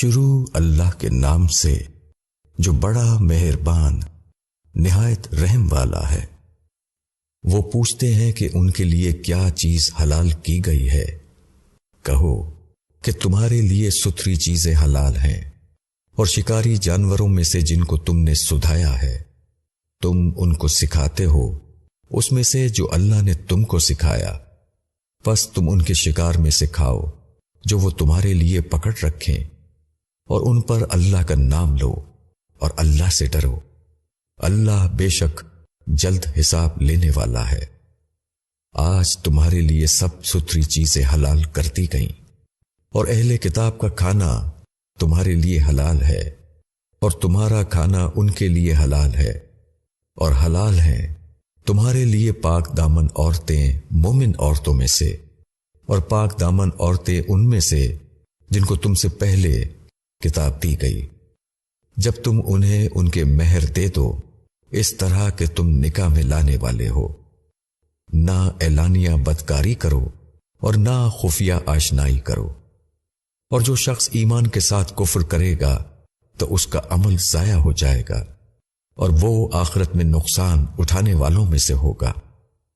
شروع اللہ کے نام سے جو بڑا مہربان نہایت رحم والا ہے۔ وہ پوچھتے ہیں کہ ان کے لیے کیا چیز حلال کی گئی ہے؟ کہو کہ تمہارے لیے ستھری چیزیں حلال ہیں اور شکاری جانوروں میں سے جن کو تم نے سدھایا ہے، تم ان کو سکھاتے ہو اس میں سے جو اللہ نے تم کو سکھایا، پس تم ان کے شکار میں سے کھاؤ جو وہ تمہارے لیے پکڑ رکھیں، اور ان پر اللہ کا نام لو اور اللہ سے ڈرو۔ اللہ بے شک جلد حساب لینے والا ہے۔ آج تمہارے لیے سب ستھری چیزیں حلال کر دی گئیں، اور اہل کتاب کا کھانا تمہارے لیے حلال ہے، اور تمہارا کھانا ان کے لیے حلال ہے، اور حلال ہیں تمہارے لیے پاک دامن عورتیں مومن عورتوں میں سے، اور پاک دامن عورتیں ان میں سے جن کو تم سے پہلے کتاب دی گئی، جب تم انہیں ان کے مہر دے دو اس طرح کہ تم نکاح میں لانے والے ہو۔ نہ اعلانیہ بدکاری کرو اور نہ خفیہ آشنائی کرو، اور جو شخص ایمان کے ساتھ کفر کرے گا تو اس کا عمل ضائع ہو جائے گا، اور وہ آخرت میں نقصان اٹھانے والوں میں سے ہوگا۔